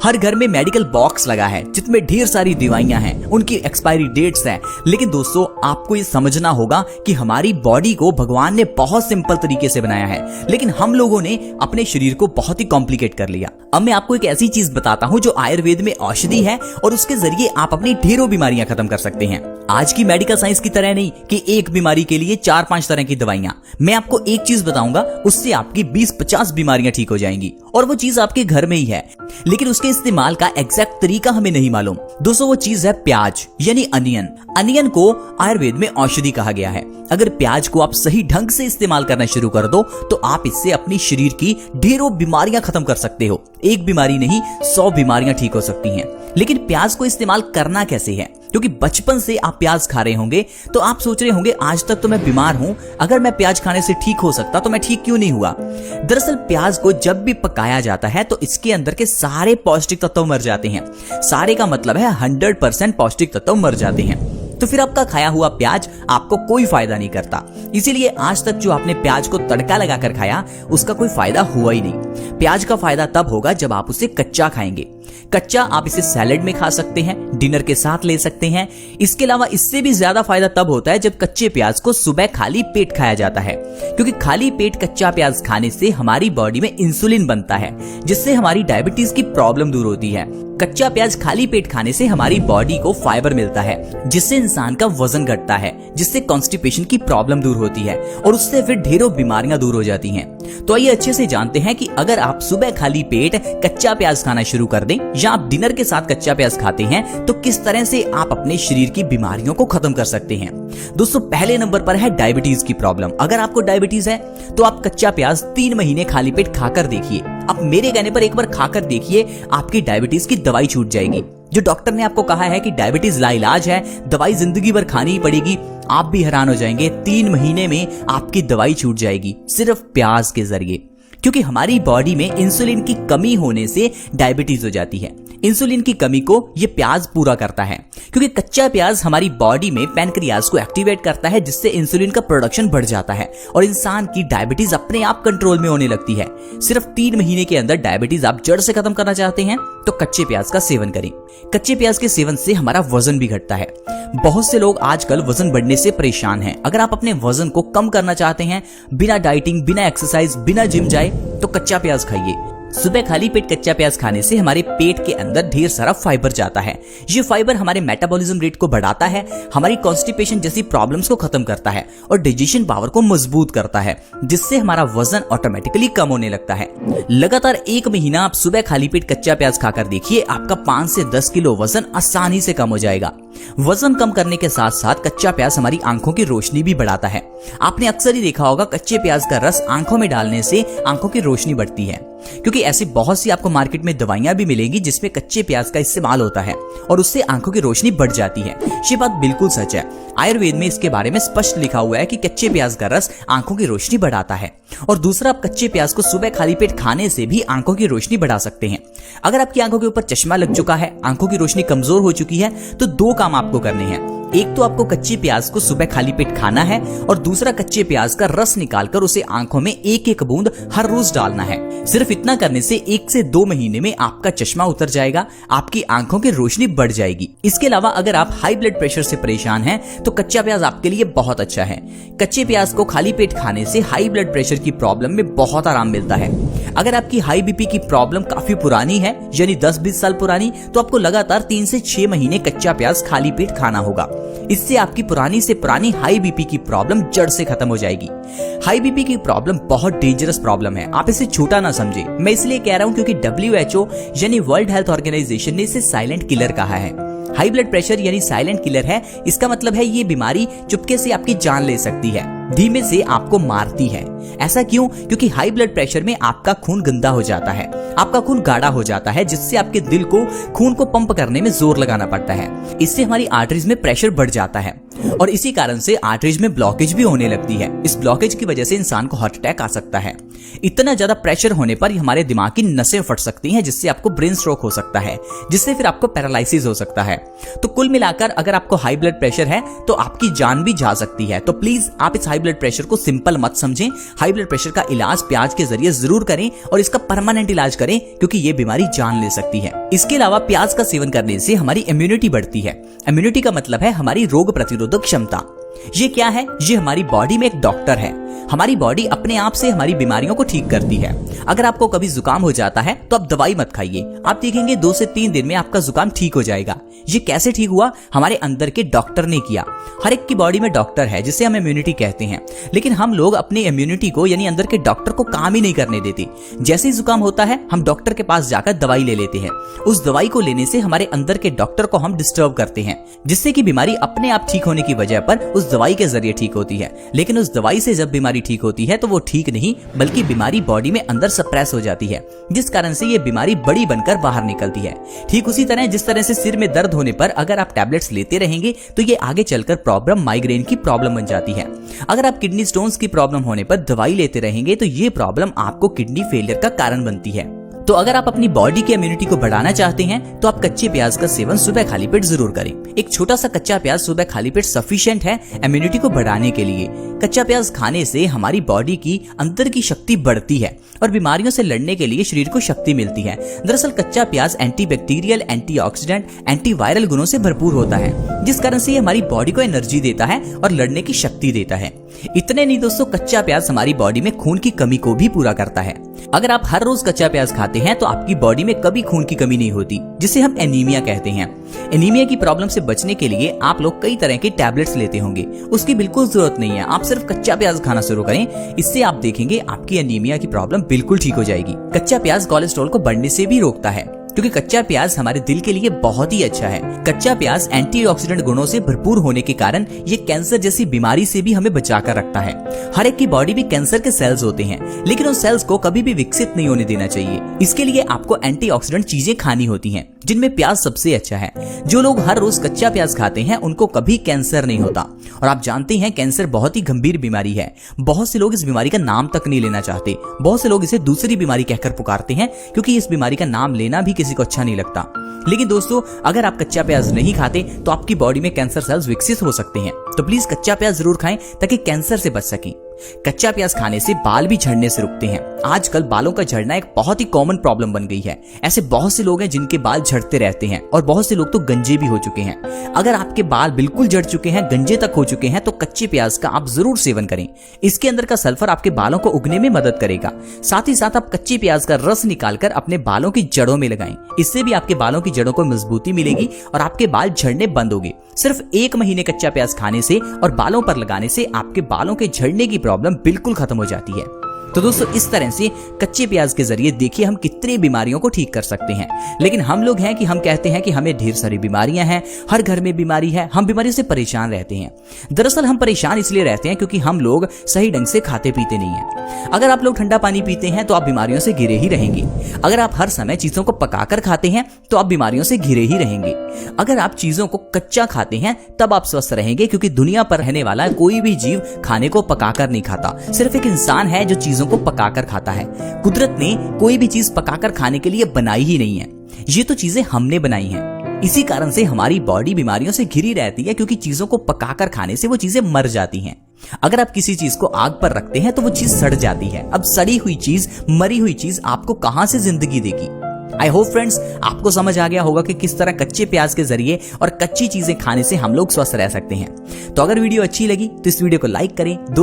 हर घर में medical box लगा है जिसमें ढेर सारी दवाइयां हैं, उनकी एक्सपायरी डेट्स हैं। लेकिन दोस्तों आपको ये समझना होगा कि हमारी बॉडी को भगवान ने बहुत सिंपल तरीके से बनाया है, लेकिन हम लोगों ने अपने शरीर को बहुत ही कॉम्प्लिकेट कर लिया। अब मैं आपको एक ऐसी चीज बताता हूँ जो आयुर्वेद में औषधि है और उसके जरिए आप अपनी ढेरों बीमारियां खत्म कर सकते हैं। आज की मेडिकल साइंस की तरह नहीं कि एक बीमारी के लिए 4-5 तरह की दवाइयां। मैं आपको एक चीज बताऊंगा, उससे आपकी 20-50 बीमारियां ठीक हो जाएंगी और वो चीज आपके घर में ही है, लेकिन उसके इस्तेमाल का एग्जैक्ट तरीका हमें नहीं मालूम। दोस्तों वो चीज है प्याज यानी अनियन। अनियन को आयुर्वेद में औषधि कहा गया है। अगर प्याज को आप सही ढंग से इस्तेमाल करना शुरू कर दो तो आप इससे अपनी शरीर की ढेरों बीमारियां खत्म कर सकते हो। एक बीमारी नहीं 100 बीमारियां ठीक हो सकती हैं। लेकिन प्याज को इस्तेमाल करना कैसे है? क्योंकि बचपन से आप प्याज खा रहे होंगे तो आप सोच रहे होंगे आज तक तो मैं बीमार हूं, अगर मैं प्याज खाने से ठीक हो सकता तो मैं ठीक क्यों नहीं हुआ। दरअसल प्याज को जब भी पकाया जाता है तो इसके अंदर के सारे पौष्टिक तत्व मर जाते हैं। सारे का मतलब है 100% पौष्टिक तत्व मर जाते हैं। तो फिर आपका खाया हुआ प्याज आपको कोई फायदा नहीं करता। इसीलिए आज तक जो आपने प्याज को तड़का लगाकर खाया उसका कोई फायदा हुआ ही नहीं। प्याज का फायदा तब होगा जब आप उसे कच्चा खाएंगे। कच्चा आप इसे सैलेड में खा सकते हैं, डिनर के साथ ले सकते हैं। इसके अलावा इससे भी ज्यादा फायदा तब होता है जब कच्चे प्याज को सुबह खाली पेट खाया जाता है, क्योंकि खाली पेट कच्चा प्याज खाने से हमारी बॉडी में इंसुलिन बनता है जिससे हमारी डायबिटीज की प्रॉब्लम दूर होती है। कच्चा प्याज खाली पेट खाने से हमारी बॉडी को फाइबर मिलता है जिससे इंसान का वजन घटता है, जिससे कॉन्स्टिपेशन की प्रॉब्लम दूर होती है और उससे फिर ढेरों बीमारियां दूर हो जाती हैं। तो आइए अच्छे से जानते हैं कि अगर आप सुबह खाली पेट कच्चा प्याज खाना शुरू कर दें या आप डिनर के साथ कच्चा प्याज खाते हैं तो किस तरह से आप अपने शरीर की बीमारियों को खत्म कर सकते हैं। दोस्तों पहले नंबर पर है डायबिटीज की प्रॉब्लम। अगर आपको डायबिटीज है तो आप कच्चा प्याज 3 महीने खाली पेट खाकर देखिए। आप मेरे कहने पर एक बार खाकर देखिए, आपकी डायबिटीज की दवाई छूट जाएगी। जो डॉक्टर ने आपको कहा है कि डायबिटीज लाइलाज है, दवाई जिंदगी भर खानी ही पड़ेगी, आप भी हैरान हो जाएंगे। 3 महीने में आपकी दवाई छूट जाएगी सिर्फ प्याज के जरिए। क्योंकि हमारी बॉडी में इंसुलिन की कमी होने से डायबिटीज हो जाती है। इंसुलिन की कमी को ये प्याज पूरा करता है, क्योंकि कच्चा प्याज हमारी बॉडी में पैनक्रियाज को एक्टिवेट करता है जिससे इंसुलिन का प्रोडक्शन बढ़ जाता है और इंसान की डायबिटीज अपने आप कंट्रोल में होने लगती है। सिर्फ 3 महीने के अंदर डायबिटीज आप जड़ से खत्म करना चाहते हैं तो कच्चे प्याज का सेवन करें। कच्चे प्याज के सेवन से हमारा वजन भी घटता है। बहुत से लोग आजकल वजन बढ़ने से परेशान हैं। अगर आप अपने वजन को कम करना चाहते हैं बिना डाइटिंग, बिना एक्सरसाइज, बिना जिम जाए तो कच्चा प्याज खाइए। सुबह खाली पेट कच्चा प्याज खाने से हमारे पेट के अंदर ढेर सारा फाइबर जाता है। ये फाइबर हमारे मेटाबॉलिज्म रेट को बढ़ाता है, हमारी कॉन्स्टिपेशन जैसी प्रॉब्लम्स को खत्म करता है और डाइजेशन पावर को मजबूत करता है, जिससे हमारा वजन ऑटोमेटिकली कम होने लगता है। लगातार 1 महीना आप सुबह खाली पेट कच्चा प्याज खाकर देखिए, आपका 5 से 10 किलो वजन आसानी से कम हो जाएगा। वजन कम करने के साथ साथ कच्चा प्याज हमारी आंखों की रोशनी भी बढ़ाता है। आपने अक्सर ही देखा होगा कच्चे प्याज का रस आंखों में डालने से आंखों की रोशनी बढ़ती है, क्योंकि ऐसी बहुत सी आपको मार्केट में दवाइयां भी मिलेंगी जिसमें कच्चे प्याज का इस्तेमाल होता है और उससे आंखों की रोशनी बढ़ जाती है। ये बात बिल्कुल सच है। आयुर्वेद में इसके बारे में स्पष्ट लिखा हुआ है कि कच्चे प्याज का रस आंखों की रोशनी बढ़ाता है। और दूसरा, आप कच्चे प्याज को सुबह खाली पेट खाने से भी आंखों की रोशनी बढ़ा सकते हैं। अगर आपकी आंखों के ऊपर चश्मा लग चुका है, आंखों की रोशनी कमजोर हो चुकी है, तो 2 काम आपको करने हैं। एक तो आपको कच्चे प्याज को सुबह खाली पेट खाना है और दूसरा कच्चे प्याज का रस निकालकर उसे आंखों में 1-1 बूंद हर रोज डालना है। सिर्फ इतना करने से 1 से 2 महीने में आपका चश्मा उतर जाएगा, आपकी आंखों की रोशनी बढ़ जाएगी। इसके अलावा अगर आप हाई ब्लड प्रेशर से परेशान हैं तो कच्चा प्याज आपके लिए बहुत अच्छा है। कच्चे प्याज को खाली पेट खाने से हाई ब्लड प्रेशर की प्रॉब्लम में बहुत आराम मिलता है। अगर आपकी हाई बीपी की प्रॉब्लम काफी पुरानी है, यानी 10-20 साल पुरानी, तो आपको लगातार 3 से 6 महीने कच्चा प्याज खाली पेट खाना होगा। इससे आपकी पुरानी से पुरानी हाई बीपी की प्रॉब्लम जड़ से खत्म हो जाएगी। हाई बीपी की प्रॉब्लम बहुत डेंजरस प्रॉब्लम है, आप इसे छोटा ना समझे। मैं इसलिए कह रहा हूं क्योंकि WHO यानी वर्ल्ड हेल्थ ऑर्गेनाइजेशन ने इसे साइलेंट किलर कहा है। हाई ब्लड प्रेशर यानी साइलेंट किलर है। इसका मतलब है ये बीमारी चुपके से आपकी जान ले सकती है, धीमे से आपको मारती है। ऐसा क्यों? क्योंकि हाई ब्लड प्रेशर में आपका खून गंदा हो जाता है, आपका खून गाढ़ा हो जाता है, जिससे आपके दिल को खून को पंप करने में जोर लगाना पड़ता है। इससे हमारी आर्टरीज में प्रेशर बढ़ जाता है और इसी कारण से आर्टरीज में ब्लॉकेज भी होने लगती है। इस ब्लॉकेज की वजह से इंसान को हार्ट अटैक आ सकता है। इतना ज्यादा प्रेशर होने पर हमारे दिमाग की नसें फट सकती हैं, जिससे आपको ब्रेन स्ट्रोक हो सकता है, जिससे फिर आपको पैरालिसिस हो सकता है। तो कुल मिलाकर अगर आपको हाई ब्लड प्रेशर है तो आपकी जान भी जा सकती है। तो प्लीज आप इस हाई ब्लड प्रेशर को सिंपल मत समझें। हाई ब्लड प्रेशर का इलाज प्याज के जरिए जरूर करें और इसका परमानेंट इलाज करें, क्योंकि ये बीमारी जान ले सकती है। इसके अलावा प्याज का सेवन करने से हमारी इम्यूनिटी बढ़ती है। इम्यूनिटी का मतलब है हमारी रोग प्रतिरोधक क्षमता। ये क्या है? ये हमारी बॉडी में एक डॉक्टर है। हमारी बॉडी अपने आप से हमारी बीमारियों को ठीक करती है। अगर आपको कभी जुकाम हो जाता है तो आप दवाई मत खाइए, आप देखेंगे 2 से 3 दिन में आपका जुकाम ठीक हो जाएगा। ये कैसे ठीक हुआ? हमारे अंदर के डॉक्टर ने किया। हर एक की बॉडी में डॉक्टर है जिसे हम इम्यूनिटी कहते हैं, लेकिन हम लोग अपनी इम्यूनिटी को यानी अंदर के डॉक्टर को काम ही नहीं करने देते। जैसे ही जुकाम होता है हम डॉक्टर के पास जाकर दवाई ले लेते हैं। उस दवाई को लेने से हमारे अंदर के डॉक्टर को हम डिस्टर्ब करते हैं, जिससे कि बीमारी अपने आप ठीक होने की वजह पर उस दवाई के जरिए ठीक होती है। लेकिन उस दवाई से जब बीमारी ठीक होती है तो वो ठीक नहीं, बल्कि बीमारी बॉडी में अंदर सप्रेस हो जाती है, जिस कारण से ये बीमारी बड़ी बनकर बाहर निकलती है। ठीक उसी तरह जिस तरह से सिर में दर्द होने पर अगर आप टैबलेट्स लेते रहेंगे तो ये आगे चलकर प्रॉब्लम माइग्रेन की प्रॉब्लम बन जाती है। अगर आप किडनी स्टोन्स की प्रॉब्लम होने पर दवाई लेते रहेंगे तो ये प्रॉब्लम आपको किडनी फेलियर का कारण बनती है। तो अगर आप अपनी बॉडी की इम्यूनिटी को बढ़ाना चाहते हैं तो आप कच्चे प्याज का सेवन सुबह खाली पेट जरूर करें। एक छोटा सा कच्चा प्याज सुबह खाली पेट सफिशिएंट है इम्यूनिटी को बढ़ाने के लिए। कच्चा प्याज खाने से हमारी बॉडी की अंदर की शक्ति बढ़ती है और बीमारियों से लड़ने के लिए शरीर को शक्ति मिलती है। दरअसल कच्चा प्याज एंटीबैक्टीरियल, एंटीऑक्सीडेंट, एंटीवायरल गुणों से भरपूर होता है, जिस कारण से ये हमारी बॉडी को एनर्जी देता है और लड़ने की शक्ति देता है। इतने नहीं दोस्तों, कच्चा प्याज हमारी बॉडी में खून की कमी को भी पूरा करता है। अगर आप हर रोज कच्चा प्याज खाते हैं तो आपकी बॉडी में कभी खून की कमी नहीं होती, जिसे हम एनीमिया कहते हैं। एनीमिया की प्रॉब्लम से बचने के लिए आप लोग कई तरह के टैबलेट्स लेते होंगे, उसकी बिल्कुल जरूरत नहीं है। आप सिर्फ कच्चा प्याज खाना शुरू करें, इससे आप देखेंगे आपकी एनीमिया की प्रॉब्लम बिल्कुल ठीक हो जाएगी। कच्चा प्याज कोलेस्ट्रॉल को बढ़ने से भी रोकता है, क्योंकि कच्चा प्याज हमारे दिल के लिए बहुत ही अच्छा है। कच्चा प्याज एंटीऑक्सीडेंट गुणों से भरपूर होने के कारण ये कैंसर जैसी बीमारी से भी हमें बचाकर रखता है। हर एक की बॉडी में कैंसर के सेल्स होते हैं, लेकिन उन सेल्स को कभी भी विकसित नहीं होने देना चाहिए। इसके लिए आपको एंटीऑक्सीडेंट चीजें खानी होती हैं, जिनमें प्याज सबसे अच्छा है। जो लोग हर रोज कच्चा प्याज खाते हैं उनको कभी कैंसर नहीं होता। और आप जानते हैं कैंसर बहुत ही गंभीर बीमारी है। बहुत से लोग इस बीमारी का नाम तक नहीं लेना चाहते। बहुत से लोग इसे दूसरी बीमारी कहकर पुकारते हैं, क्योंकि इस बीमारी का नाम लेना भी किसी को अच्छा नहीं लगता। लेकिन दोस्तों, अगर आप कच्चा प्याज नहीं खाते तो आपकी बॉडी में कैंसर सेल्स विकसित हो सकते हैं। तो प्लीज कच्चा प्याज जरूर खाएं ताकि कैंसर से बच सकें। कच्चा प्याज खाने से बाल भी झड़ने से रुकते हैं। आजकल बालों का झड़ना एक बहुत ही कॉमन प्रॉब्लम बन गई है। ऐसे बहुत से लोग हैं जिनके बाल झड़ते रहते हैं और बहुत से लोग तो गंजे भी हो चुके हैं। अगर आपके बाल बिल्कुल झड़ चुके हैं, गंजे तक हो चुके हैं, तो कच्चे प्याज का आप जरूर सेवन करें। इसके अंदर का सल्फर आपके बालों को उगने में मदद करेगा। साथ ही साथ आप कच्चे प्याज का रस निकालकर अपने बालों की जड़ों में लगाएं। इससे भी आपके बालों की जड़ों को मजबूती मिलेगी और आपके बाल झड़ने बंद होंगे। सिर्फ 1 महीने कच्चा प्याज खाने से और बालों पर लगाने से आपके बालों के झड़ने की प्रॉब्लम बिल्कुल खत्म हो जाती है। तो दोस्तों, इस तरह से कच्चे प्याज के जरिए देखिए हम कितनी बीमारियों को ठीक कर सकते हैं। लेकिन हम लोग हैं कि हम कहते हैं कि हमें ढेर सारी बीमारियां हैं, हर घर में बीमारी है, हम बीमारियों से परेशान रहते हैं। दरअसल हम परेशान इसलिए रहते हैं क्योंकि हम लोग सही ढंग से खाते पीते नहीं हैं। अगर आप लोग ठंडा पानी पीते हैं तो आप बीमारियों से घिरे ही रहेंगे। अगर आप हर समय चीजों को पकाकर खाते हैं तो आप बीमारियों से घिरे ही रहेंगे। अगर आप चीजों को कच्चा खाते हैं तब आप स्वस्थ रहेंगे, क्योंकि दुनिया पर रहने वाला कोई भी जीव खाने को पकाकर नहीं खाता। सिर्फ एक इंसान है जो चीजों को पकाकर खाता है। कुदरत ने कोई भी चीज पकाकर खाने के लिए बनाई ही नहीं है, ये तो चीजें हमने बनाई हैं। इसी कारण से हमारी बॉडी बीमारियों से घिरी रहती है, क्योंकि चीजों को पकाकर खाने से वो चीजें मर जाती हैं। अगर आप किसी चीज को आग पर रखते हैं तो वो चीज सड़ जाती है। अब सड़ी हुई चीज, मरी हुई चीज आपको कहां से जिंदगी देगी। आई होप फ्रेंड्स आपको समझ आ गया होगा कि किस तरह कच्चे प्याज के जरिए और कच्ची चीजें खाने से हम लोग स्वस्थ रह सकते हैं। तो अगर वीडियो अच्छी लगी तो इस वीडियो को लाइक करें, दोस्त